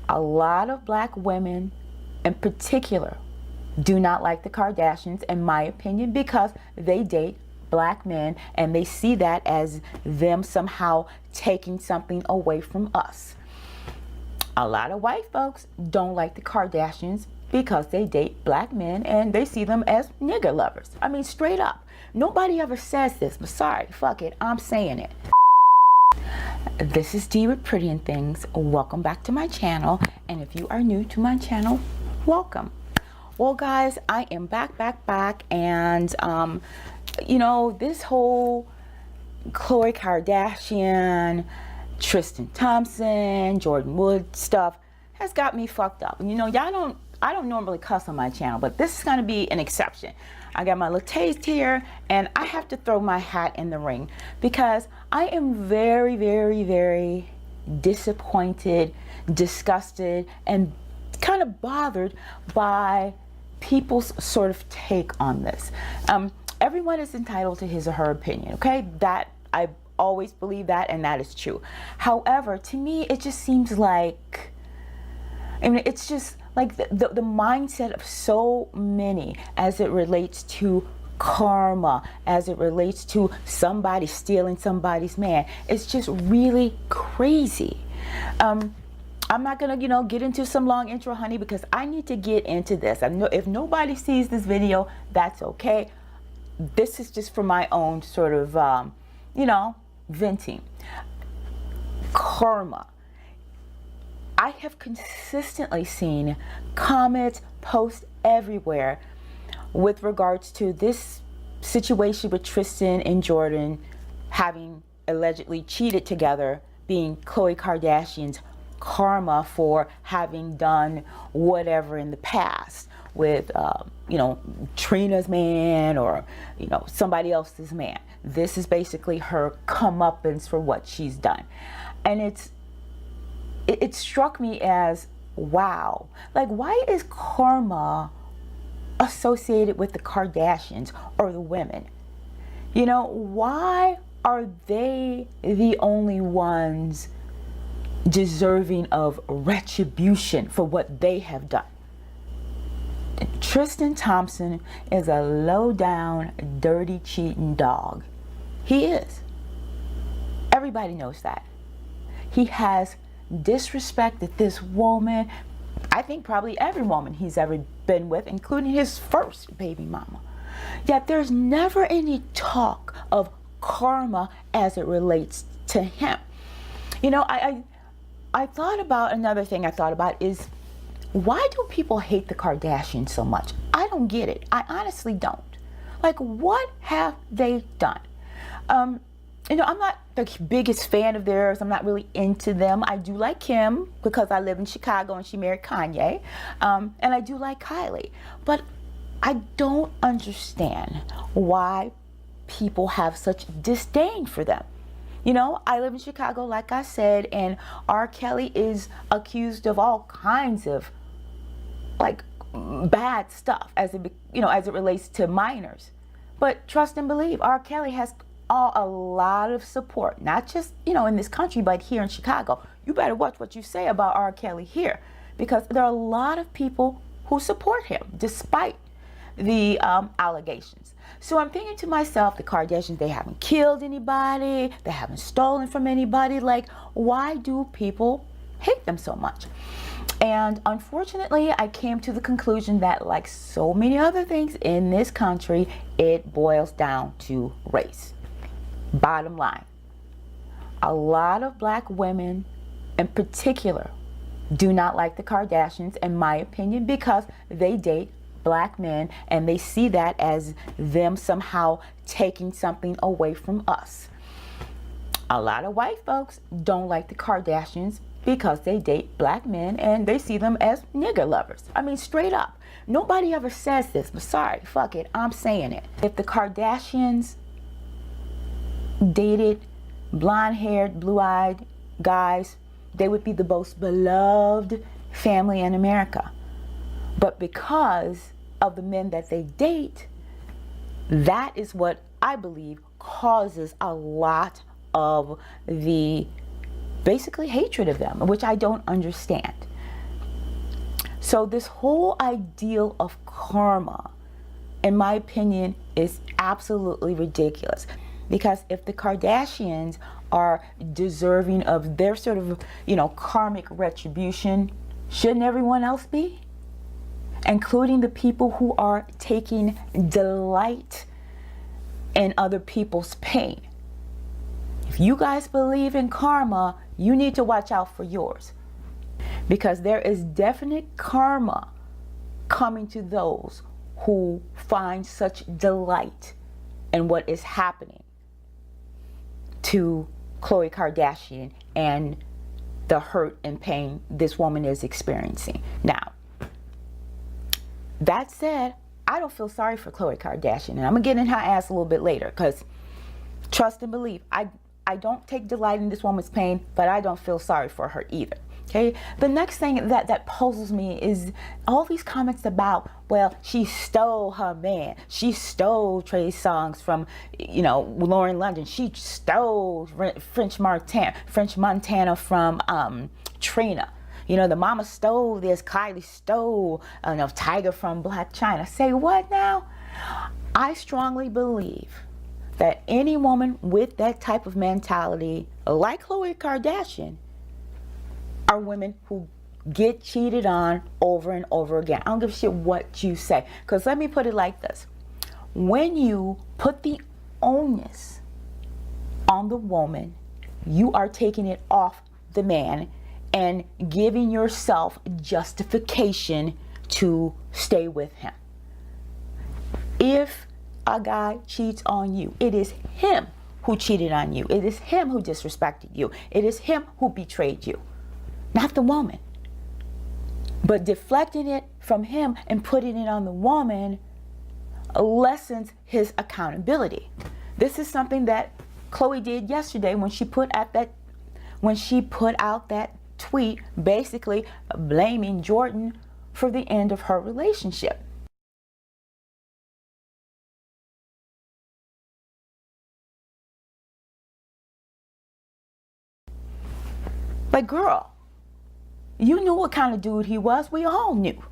A lot of black women in particular do not like the Kardashians, in my opinion, because they date black men and they see that as them somehow taking something away from us. A lot of white folks don't like the Kardashians because they date black men and they see them as nigger lovers. I mean, straight up. Nobody ever says this, but sorry, fuck it, I'm saying it. This is Dee with Pretty and Things. Welcome back to my channel, and if you are new to my channel, welcome. Well guys, I am back, and you know, this whole Khloe Kardashian, Tristan Thompson, Jordyn Wood stuff has got me fucked up. And you know, I don't normally cuss on my channel, but this is gonna be an exception. I got my little taste here, and I have to throw my hat in the ring because I am very, very disappointed, disgusted, and kind of bothered by people's sort of take on this. Everyone is entitled to his or her opinion, okay? That I always believe that, and that is true. However, to me, it just seems like, I mean, it's just like the mindset of so many as it relates to karma, as it relates to somebody stealing somebody's man. It's just really crazy. I'm not gonna, you know, get into some long intro, honey, because I need to get into this. I know if nobody sees this video, that's okay. This is just for my own sort of, you know, venting. Karma. I have consistently seen comments, posts everywhere with regards to this situation with Tristan and Jordyn having allegedly cheated together, being Khloe Kardashian's karma for having done whatever in the past with, you know, Trina's man or, you know, somebody else's man. This is basically her comeuppance for what she's done. And it struck me as, wow, like, why is karma associated with the Kardashians or the women? You know, why are they the only ones deserving of retribution for what they have done? Tristan Thompson is a low-down, dirty, cheating dog. He is. Everybody knows that. He has disrespected this woman, I think probably every woman he's ever been with, including his first baby mama. Yet there's never any talk of karma as it relates to him. You know, I thought about another thing I thought about is, why do people hate the Kardashians so much? I don't get it. I honestly don't. Like, what have they done? You know, I'm not the biggest fan of theirs. I'm not really into them. I do like Kim because I live in Chicago and she married Kanye. And I do like Kylie. But I don't understand why people have such disdain for them. You know, I live in Chicago, like I said, and R. Kelly is accused of all kinds of, like, bad stuff as it, you know, as it relates to minors. But trust and believe, R. Kelly has a lot of support, not just, you know, in this country, but here in Chicago. You better watch what you say about R. Kelly here, because there are a lot of people who support him despite the allegations. So I'm thinking to myself, the Kardashians, they haven't killed anybody, they haven't stolen from anybody. Like, why do people hate them so much? And unfortunately, I came to the conclusion that, like so many other things in this country, it boils down to race. Bottom line, a lot of black women in particular do not like the Kardashians, in my opinion, because they date black men and they see that as them somehow taking something away from us. A lot of white folks don't like the Kardashians because they date black men and they see them as nigger lovers. I mean, straight up. Nobody ever says this, but sorry, fuck it, I'm saying it. If the Kardashians dated blonde-haired, blue-eyed guys, they would be the most beloved family in America. But because of the men that they date, that is what I believe causes a lot of the basically hatred of them, which I don't understand. So this whole ideal of karma, in my opinion, is absolutely ridiculous. Because if the Kardashians are deserving of their sort of, karmic retribution, shouldn't everyone else be? Including the people who are taking delight in other people's pain. If you guys believe in karma, you need to watch out for yours. Because there is definite karma coming to those who find such delight in what is happening to Khloe Kardashian and the hurt and pain this woman is experiencing. Now, that said, I don't feel sorry for Khloe Kardashian, and I'm gonna get in her ass a little bit later, because trust and believe, I don't take delight in this woman's pain, but I don't feel sorry for her either. Okay, the next thing that puzzles me is all these comments about, well, she stole her man, she stole Trey's songs from, Lauren London, she stole French Montana from Trina. The mama stole this, Kylie stole Tiger from Black China. Say what now? I strongly believe that any woman with that type of mentality, like Khloe Kardashian, are women who get cheated on over and over again. I don't give a shit what you say. Because let me put it like this. When you put the onus on the woman, you are taking it off the man and giving yourself justification to stay with him. If a guy cheats on you, it is him who cheated on you. It is him who disrespected you. It is him who betrayed you, not the woman. But deflecting it from him and putting it on the woman lessens his accountability. This is something that Khloe did yesterday when she put out that tweet basically blaming Jordyn for the end of her relationship. But girl, you knew what kind of dude he was. We all knew.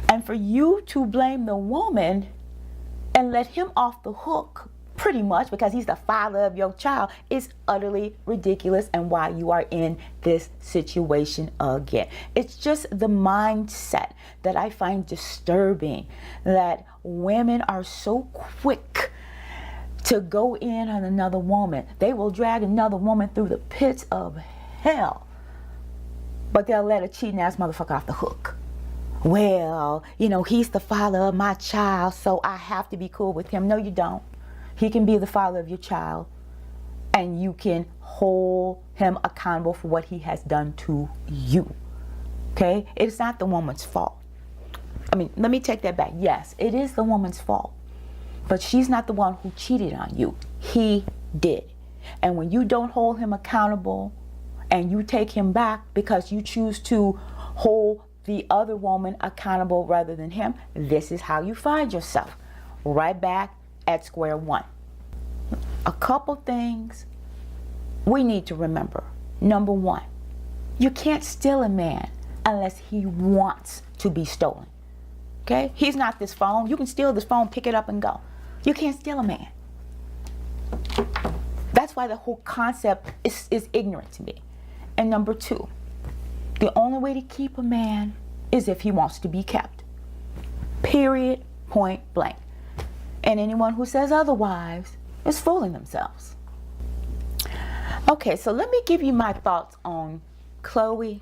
And for you to blame the woman and let him off the hook, pretty much because he's the father of your child, is utterly ridiculous, and why you are in this situation again. It's just the mindset that I find disturbing, that women are so quick to go in on another woman. They will drag another woman through the pits of hell, but they'll let a cheating ass motherfucker off the hook. Well, he's the father of my child, so I have to be cool with him. No, you don't. He can be the father of your child, and you can hold him accountable for what he has done to you. Okay? It's not the woman's fault. I mean, let me take that back. Yes, it is the woman's fault, but she's not the one who cheated on you. He did. And when you don't hold him accountable and you take him back because you choose to hold the other woman accountable rather than him, this is how you find yourself right back at square one. A couple things we need to remember. Number one, you can't steal a man unless he wants to be stolen. Okay? He's not this phone. You can steal this phone, pick it up and go. You can't steal a man. That's why the whole concept is ignorant to me. And number two, the only way to keep a man is if he wants to be kept. Period, point blank. And anyone who says otherwise is fooling themselves. Okay, so let me give you my thoughts on Khloe,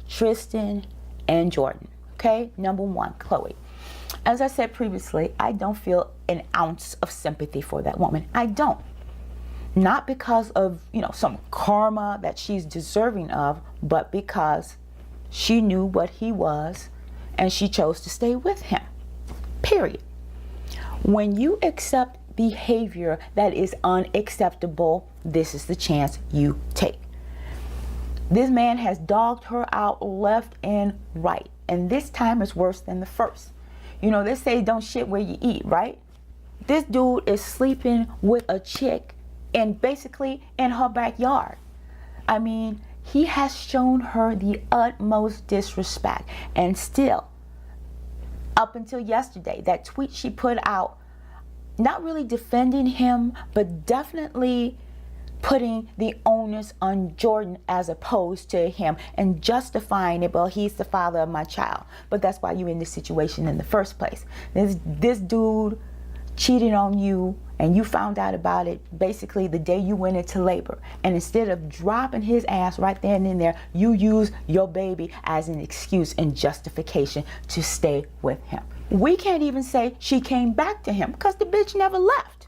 Tristan, and Jordyn. Okay, number one, Khloe. As I said previously, I don't feel an ounce of sympathy for that woman. I don't. Not because of, some karma that she's deserving of, but because she knew what he was and she chose to stay with him. Period. When you accept behavior that is unacceptable, this is the chance you take. This man has dogged her out left and right, and this time is worse than the first. They say don't shit where you eat, right? This dude is sleeping with a chick and basically in her backyard. I mean, He has shown her the utmost disrespect. And still, up until yesterday, that tweet she put out, not really defending him, but definitely putting the onus on Jordyn as opposed to him, and justifying it. Well, he's the father of my child, but that's why you're in this situation in the first place. This dude cheated on you, and you found out about it basically the day you went into labor. And instead of dropping his ass right then and there, you use your baby as an excuse and justification to stay with him. We can't even say she came back to him because the bitch never left.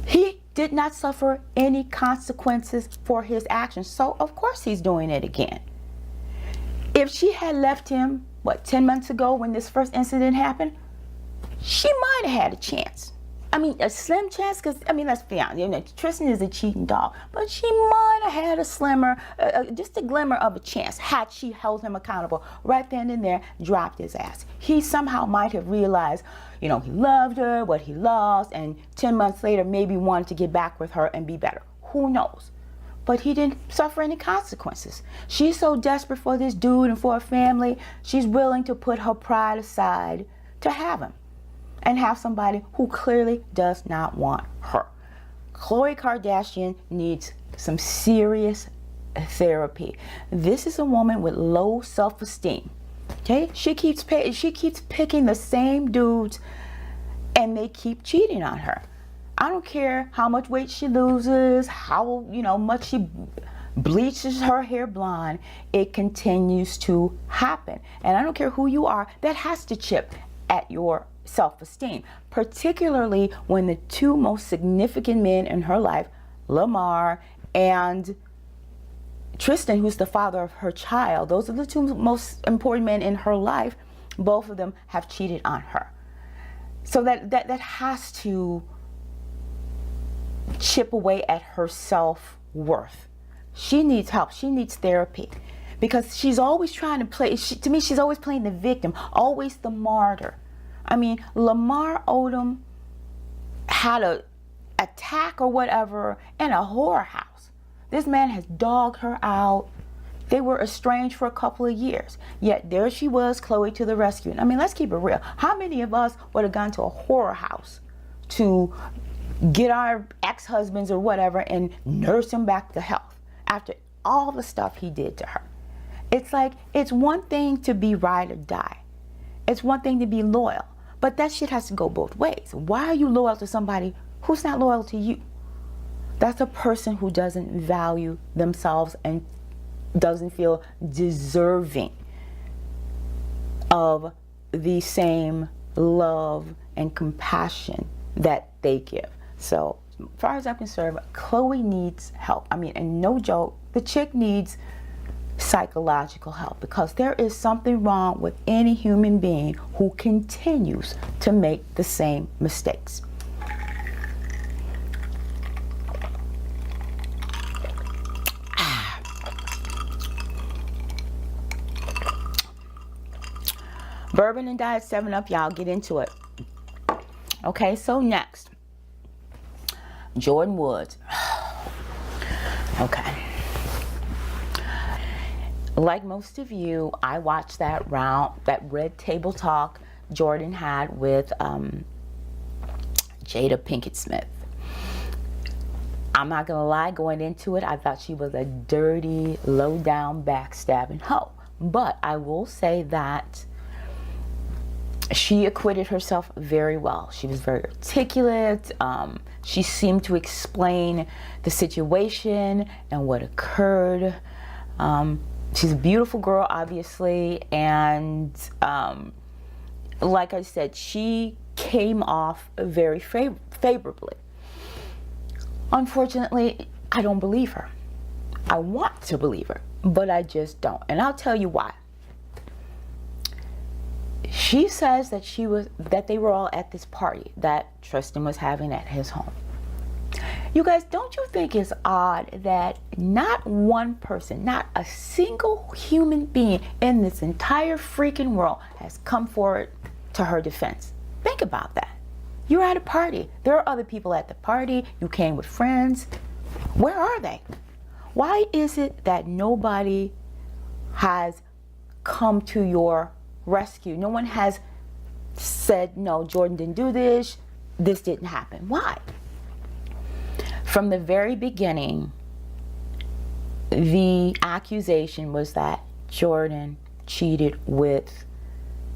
He did not suffer any consequences for his actions, so of course he's doing it again. If she had left him, 10 months ago when this first incident happened, she might have had a chance. I mean, a slim chance, because, I mean, let's be honest, Tristan is a cheating dog, but she might have had a slimmer, just a glimmer of a chance had she held him accountable right then and there, dropped his ass. He somehow might have realized, he loved her, what he lost, and 10 months later maybe wanted to get back with her and be better. Who knows? But he didn't suffer any consequences. She's so desperate for this dude and for a family, she's willing to put her pride aside to have him and have somebody who clearly does not want her. Khloe Kardashian needs some serious therapy. This is a woman with low self-esteem. Okay, she keeps picking the same dudes, and they keep cheating on her. I don't care how much weight she loses, how much she bleaches her hair blonde, it continues to happen. And I don't care who you are, that has to chip at your self-esteem, particularly when the two most significant men in her life, Lamar and Tristan, who's the father of her child, those are the two most important men in her life, both of them have cheated on her. So that has to chip away at her self-worth. She needs help. She needs therapy, because she's always trying to play, to me, she's always playing the victim, always the martyr. I mean, Lamar Odom had a attack or whatever in a whorehouse. This man has dogged her out. They were estranged for a couple of years. Yet there she was, Khloe to the rescue. I mean, let's keep it real. How many of us would have gone to a whorehouse to get our ex-husbands or whatever and nurse them back to health after all the stuff he did to her? It's like, it's one thing to be ride or die. It's one thing to be loyal. But that shit has to go both ways. Why are you loyal to somebody who's not loyal to you? That's a person who doesn't value themselves and doesn't feel deserving of the same love and compassion that they give. So, as far as I'm concerned, Khloe needs help. I mean, and no joke, the chick needs psychological help, because there is something wrong with any human being who continues to make the same mistakes. Bourbon and Diet 7-Up, y'all, get into it. Okay, so next, Jordyn Woods. Okay. Like most of you, I watched that Red Table Talk Jordyn had with Jada Pinkett Smith. I'm not gonna lie, going into it, I thought she was a dirty, low-down, backstabbing hoe. But I will say that she acquitted herself very well. She was very articulate. She seemed to explain the situation and what occurred. She's a beautiful girl, obviously, and like I said, she came off very favorably. Unfortunately, I don't believe her. I want to believe her, but I just don't, and I'll tell you why. She says that they were all at this party that Tristan was having at his home. You guys, don't you think it's odd that not one person, not a single human being in this entire freaking world has come forward to her defense? Think about that. You're at a party. There are other people at the party. You came with friends. Where are they? Why is it that nobody has come to your rescue? No one has said, no, Jordyn didn't do this, this didn't happen. Why? From the very beginning, the accusation was that Jordyn cheated with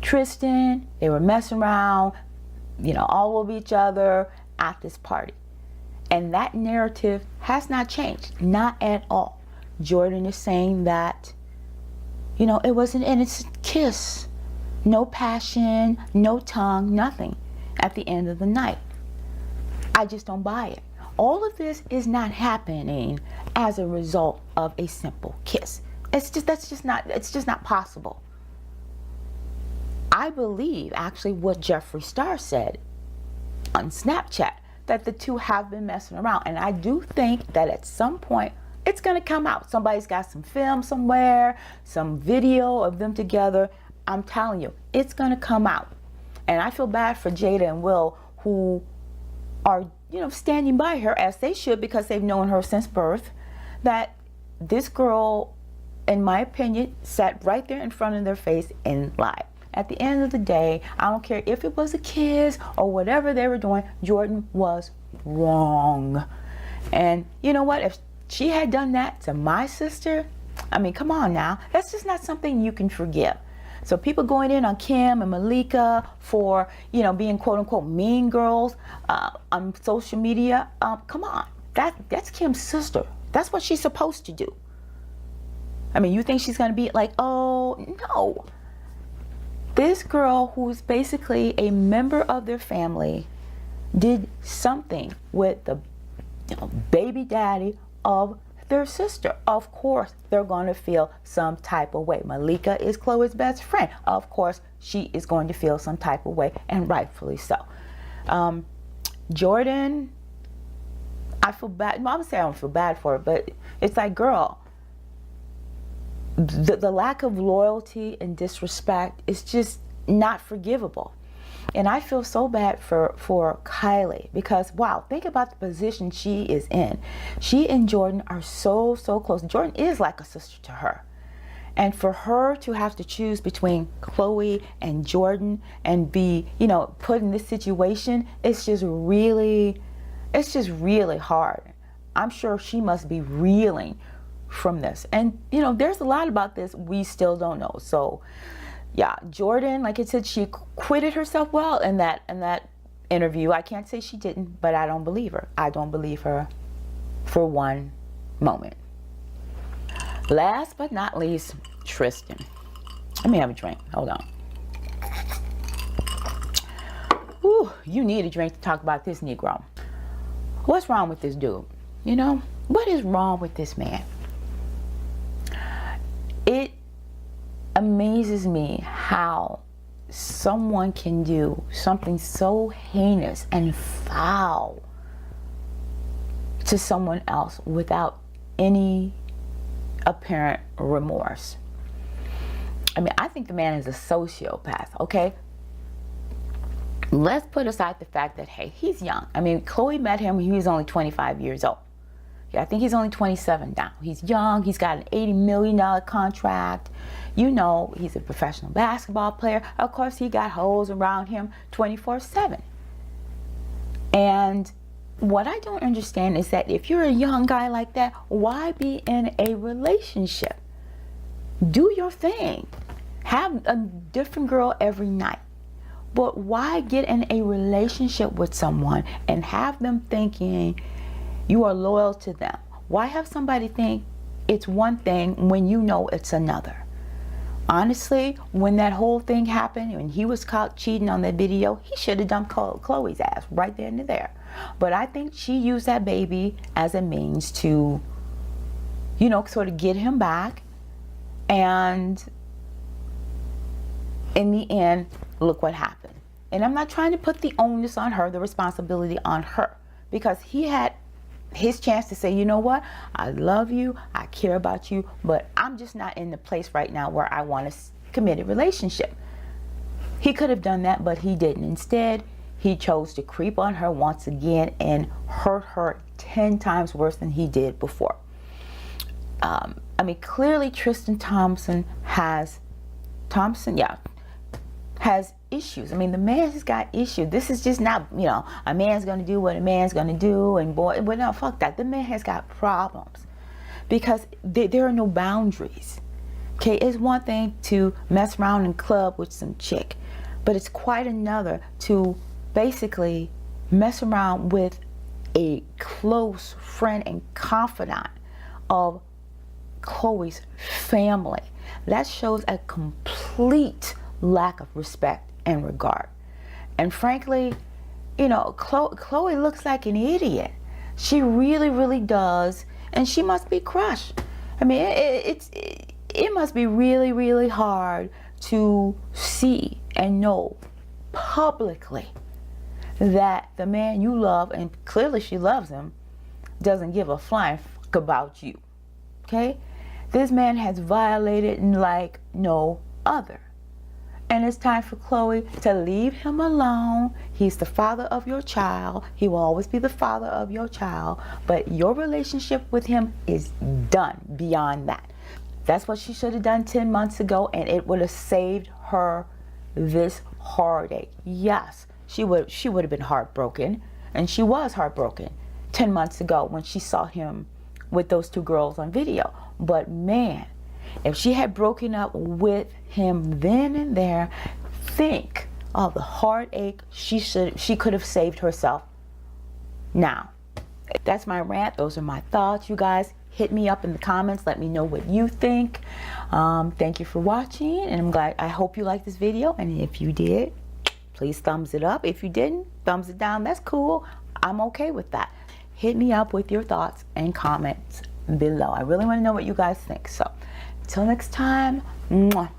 Tristan. They were messing around, you know, all over each other at this party. And that narrative has not changed, not at all. Jordyn is saying that, you know, it was an innocent kiss. No passion, no tongue, nothing at the end of the night. I just don't buy it. All of this is not happening as a result of a simple kiss. It's just not possible. I believe actually what Jeffree Star said on Snapchat, that the two have been messing around. And I do think that at some point it's gonna come out. Somebody's got some film somewhere, some video of them together. I'm telling you, it's gonna come out. And I feel bad for Jada and Will, who are, you know, standing by her, as they should, because they've known her since birth, that this girl, in my opinion, sat right there in front of their face and lied. At the end of the day, I don't care if it was a kiss or whatever they were doing, Jordyn was wrong. And you know what? If she had done that to my sister, I mean, come on now. That's just not something you can forgive. So people going in on Kim and Malika for, you know, being quote unquote mean girls on social media, come on. That's Kim's sister. That's what she's supposed to do. I mean, you think she's going to be like, oh, no. This girl, who's basically a member of their family, did something with the, you know, baby daddy of their sister. Of course, they're going to feel some type of way. Malika is Khloe's best friend. Of course, she is going to feel some type of way, and rightfully so. Jordyn, I feel bad. Well, I would say I don't feel bad for her, but it's like, girl, the lack of loyalty and disrespect is just not forgivable. And I feel so bad for Kylie, because wow, think about the position she is in. She and Jordyn are so close. Jordyn is like a sister to her. And for her to have to choose between Khloe and Jordyn and be, you know, put in this situation, it's just really hard. I'm sure she must be reeling from this. And you know, there's a lot about this we still don't know. So yeah, Jordyn, like I said, she acquitted herself well in that interview. I can't say she didn't, but I don't believe her. I don't believe her for one moment. Last but not least, Tristan. Let me have a drink. Hold on. Ooh, you need a drink to talk about this Negro. What's wrong with this dude? You know, what is wrong with this man? It amazes me how someone can do something so heinous and foul to someone else without any apparent remorse. I mean, I think the man is a sociopath, okay? Let's put aside the fact that, hey, he's young. I mean, Khloe met him when he was only 25 years old. Yeah, I think he's only 27 now. He's young. He's got an $80 million contract. You know, he's a professional basketball player. Of course, he got hoes around him 24/7. And what I don't understand is that if you're a young guy like that, why be in a relationship? Do your thing. Have a different girl every night. But why get in a relationship with someone and have them thinking you are loyal to them? Why have somebody think it's one thing when you know it's another? Honestly, when that whole thing happened, when he was caught cheating on that video, he should have dumped Khloe's ass right then and there. But I think she used that baby as a means to, you know, sort of get him back. And in the end, look what happened. And I'm not trying to put the onus on her, the responsibility on her, because he had his chance to say, you know what, I love you, I care about you, but I'm just not in the place right now where I want a committed relationship. He could have done that, but he didn't. Instead, he chose to creep on her once again and hurt her 10 times worse than he did before. I mean, clearly Tristan has issues. I mean, the man has got issues. This is just not, you know, a man's going to do what a man's going to do, and boy, well, no, fuck that. The man has got problems because there are no boundaries. Okay, it's one thing to mess around in club with some chick, but it's quite another to basically mess around with a close friend and confidant of Khloe's family. That shows a complete lack of respect and regard. And frankly, you know, Khloe looks like an idiot. She really, really does, and she must be crushed. I mean, it must be really, really hard to see and know publicly that the man you love, and clearly she loves him, doesn't give a flying fuck about you. Okay? This man has violated like no other. And it's time for Khloe to leave him alone. He's the father of your child. He will always be the father of your child. But your relationship with him is done beyond that. That's what she should have done 10 months ago, and it would have saved her this heartache. Yes, she would have been heartbroken, and she was heartbroken 10 months ago when she saw him with those two girls on video. But man, if she had broken up with him then and there, think of the heartache she could have saved herself now. That's my rant. Those are my thoughts. You guys hit me up in the comments. Let me know what you think. Thank you for watching, and I hope you liked this video. And if you did, please thumbs it up. If you didn't, thumbs it down. That's cool. I'm okay with that. Hit me up with your thoughts and comments below. I really want to know what you guys think. So until next time, mwah.